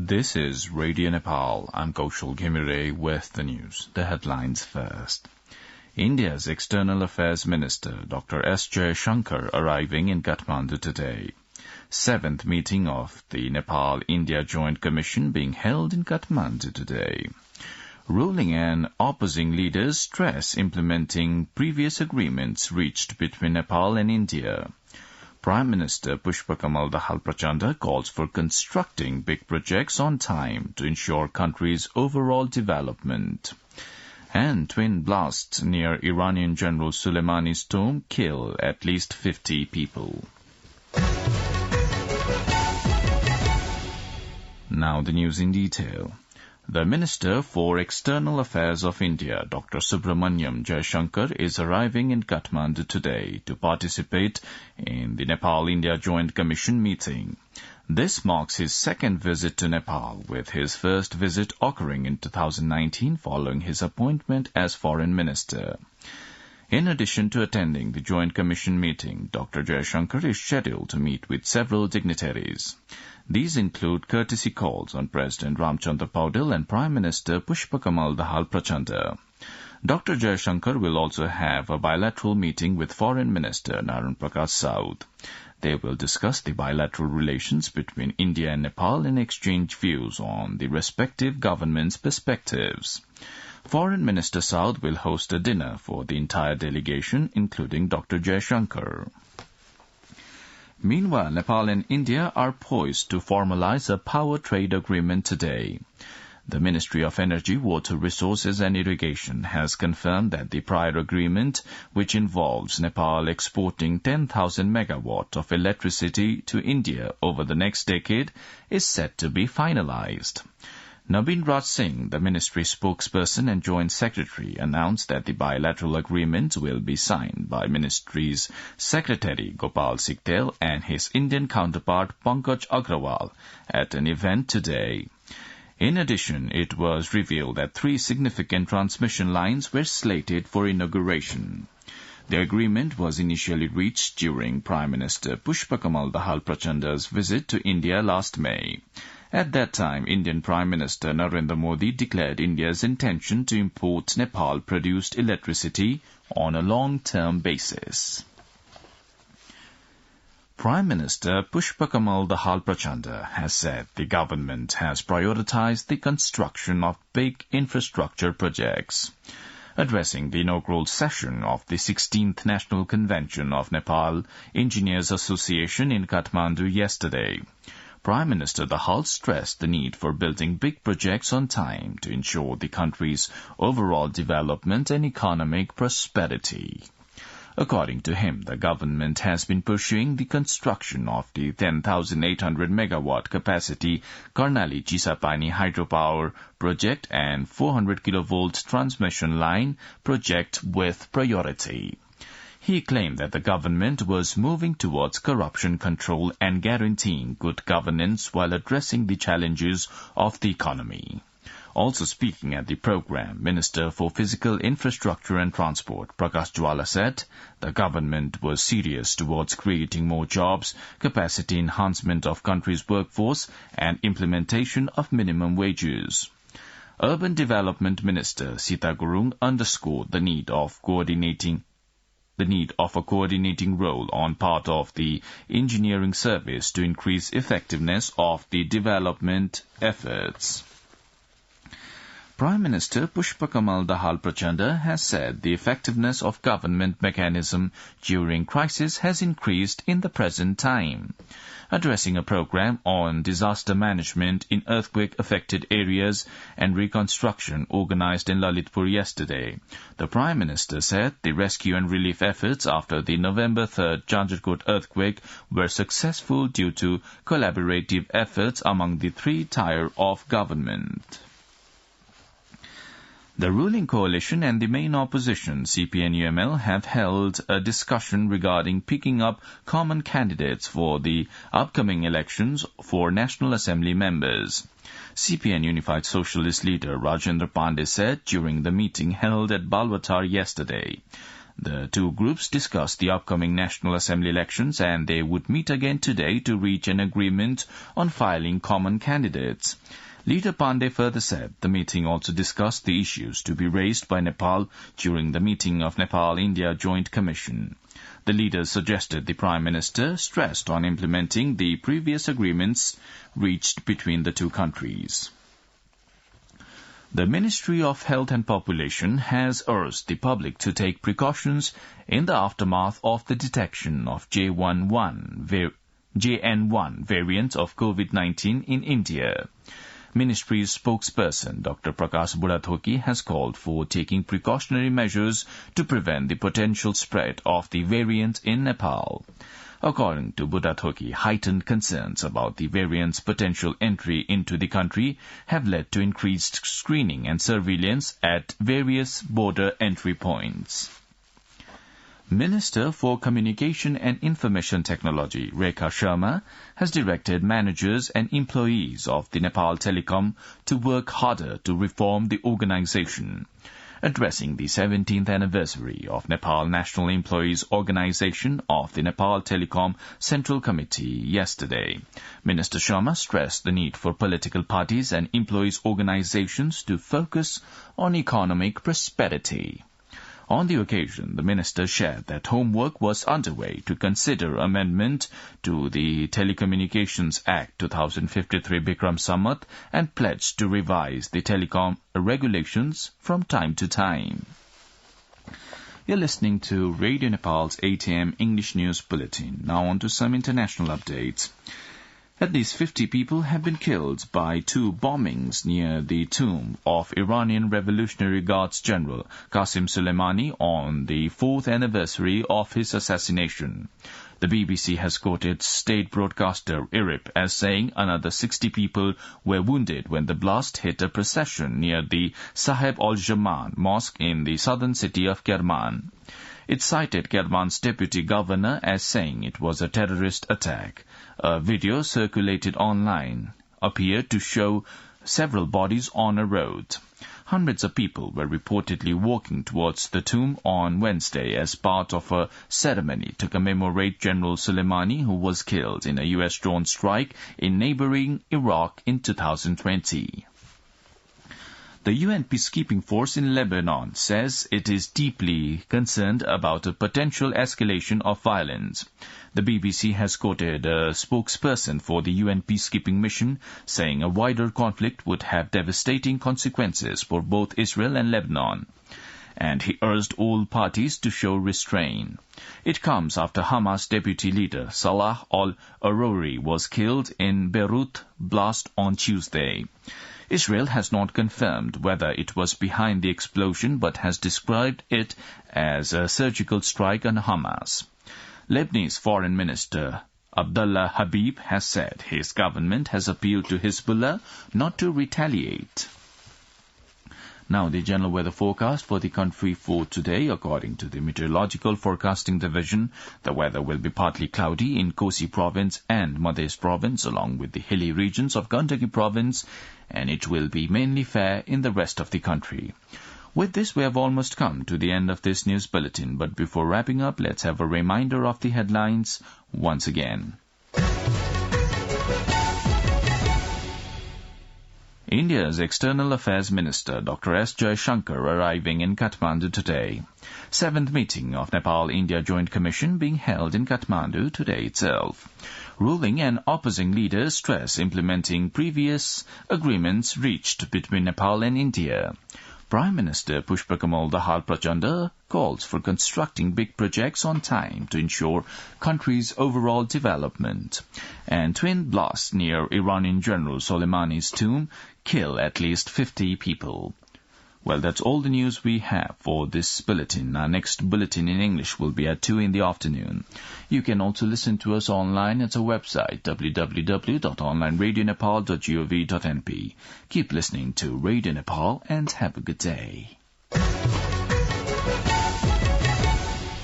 This is Radio Nepal. I'm Kaushal Ghimire with the news. The headlines first. India's External Affairs Minister, Dr. S. Jaishankar, arriving in Kathmandu today. 7th meeting of the Nepal-India Joint Commission being held in Kathmandu today. Ruling and opposing leaders stress implementing previous agreements reached between Nepal and India. Prime Minister Pushpakamal Dahal Prachanda calls for constructing big projects on time to ensure country's overall development. And twin blasts near Iranian General Soleimani's tomb kill at least 50 people. Now the news in detail. The Minister for External Affairs of India, Dr. Subramaniam Jaishankar, is arriving in Kathmandu today to participate in the Nepal-India Joint Commission meeting. This marks his second visit to Nepal, with his first visit occurring in 2019 following his appointment as Foreign Minister. In addition to attending the Joint Commission meeting, Dr. Jaishankar is scheduled to meet with several dignitaries. These include courtesy calls on President Ramchandra Paudel and Prime Minister Pushpakamal Dahal Prachanda. Dr. Jaishankar will also have a bilateral meeting with Foreign Minister Narendra Prakash Saud. They will discuss the bilateral relations between India and Nepal and exchange views on the respective governments' perspectives. Foreign Minister Saud will host a dinner for the entire delegation, including Dr. Jaishankar. Meanwhile, Nepal and India are poised to formalize a power trade agreement today. The Ministry of Energy, Water Resources and Irrigation has confirmed that the prior agreement, which involves Nepal exporting 10,000 megawatt of electricity to India over the next decade, is set to be finalized. Naveen Raj Singh, the ministry spokesperson and joint secretary, announced that the bilateral agreement will be signed by ministry's secretary Gopal Sikdel and his Indian counterpart Pankaj Agrawal at an event today. In addition, it was revealed that 3 significant transmission lines were slated for inauguration. The agreement was initially reached during Prime Minister Pushpakamal Dahal Prachanda's visit to India last May. At that time, Indian Prime Minister Narendra Modi declared India's intention to import Nepal-produced electricity on a long-term basis. Prime Minister Pushpakamal Dahal Prachanda has said the government has prioritized the construction of big infrastructure projects. Addressing the inaugural session of the 16th National Convention of Nepal Engineers Association in Kathmandu yesterday, Prime Minister Dahal stressed the need for building big projects on time to ensure the country's overall development and economic prosperity. According to him, the government has been pursuing the construction of the 10,800 megawatt capacity Karnali Chisapani hydropower project and 400 kilovolt transmission line project with priority. He claimed that the government was moving towards corruption control and guaranteeing good governance while addressing the challenges of the economy. Also speaking at the program, Minister for Physical Infrastructure and Transport, Prakash Jwala, said the government was serious towards creating more jobs, capacity enhancement of country's workforce, and implementation of minimum wages. Urban Development Minister Sita Gurung underscored the need of a coordinating role on part of the engineering service to increase effectiveness of the development efforts. Prime Minister Pushpakamal Dahal Prachanda has said the effectiveness of government mechanism during crisis has increased in the present time. Addressing a program on disaster management in earthquake-affected areas and reconstruction organized in Lalitpur yesterday, the Prime Minister said the rescue and relief efforts after the November 3rd Janjarkot earthquake were successful due to collaborative efforts among the 3 tiers of government. The ruling coalition and the main opposition, CPN-UML, have held a discussion regarding picking up common candidates for the upcoming elections for National Assembly members. CPN Unified Socialist leader Rajendra Pandey said during the meeting held at Balwatar yesterday. The two groups discussed the upcoming National Assembly elections, and they would meet again today to reach an agreement on filing common candidates. Leader Pandey further said the meeting also discussed the issues to be raised by Nepal during the meeting of Nepal-India Joint Commission. The leaders suggested the Prime Minister stressed on implementing the previous agreements reached between the two countries. The Ministry of Health and Population has urged the public to take precautions in the aftermath of the detection of JN1 variant of COVID-19 in India. Ministry's spokesperson, Dr. Prakash Burathoki, has called for taking precautionary measures to prevent the potential spread of the variant in Nepal. According to Burathoki, heightened concerns about the variant's potential entry into the country have led to increased screening and surveillance at various border entry points. Minister for Communication and Information Technology, Rekha Sharma, has directed managers and employees of the Nepal Telecom to work harder to reform the organization. Addressing the 17th anniversary of Nepal National Employees Organization of the Nepal Telecom Central Committee yesterday, Minister Sharma stressed the need for political parties and employees' organizations to focus on economic prosperity. On the occasion, the minister shared that homework was underway to consider amendment to the Telecommunications Act 2053 Bikram Sammat and pledged to revise the telecom regulations from time to time. You're listening to Radio Nepal's 8 a.m. English News Bulletin. Now on to some international updates. At least 50 people have been killed by two bombings near the tomb of Iranian Revolutionary Guards General Qasem Soleimani on the 4th anniversary of his assassination. The BBC has quoted state broadcaster IRIB as saying another 60 people were wounded when the blast hit a procession near the Saheb al-Jaman mosque in the southern city of Kerman. It cited Kerman's deputy governor as saying it was a terrorist attack. A video circulated online appeared to show several bodies on a road. Hundreds of people were reportedly walking towards the tomb on Wednesday as part of a ceremony to commemorate General Soleimani, who was killed in a U.S. drone strike in neighboring Iraq in 2020. The UN peacekeeping force in Lebanon says it is deeply concerned about a potential escalation of violence. The BBC has quoted a spokesperson for the UN peacekeeping mission saying a wider conflict would have devastating consequences for both Israel and Lebanon. And he urged all parties to show restraint. It comes after Hamas deputy leader Salah al-Aruri was killed in Beirut blast on Tuesday. Israel has not confirmed whether it was behind the explosion but has described it as a surgical strike on Hamas. Lebanese Foreign Minister Abdullah Habib has said his government has appealed to Hezbollah not to retaliate. Now the general weather forecast for the country for today. According to the Meteorological Forecasting Division, the weather will be partly cloudy in Kosi Province and Madhya Province along with the hilly regions of Gandaki Province, and it will be mainly fair in the rest of the country. With this, we have almost come to the end of this news bulletin, but before wrapping up, let's have a reminder of the headlines once again. India's External Affairs Minister Dr. S. Jaishankar arriving in Kathmandu today. 7th meeting of Nepal-India Joint Commission being held in Kathmandu today itself. Ruling and opposing leaders stress implementing previous agreements reached between Nepal and India. Prime Minister Pushpakamal Dahal Prachanda calls for constructing big projects on time to ensure country's overall development. And twin blasts near Iranian General Soleimani's tomb kill at least 50 people. Well, that's all the news we have for this bulletin. Our next bulletin in English will be at 2 in the afternoon. You can also listen to us online at our website, www.onlineradionepal.gov.np. Keep listening to Radio Nepal and have a good day.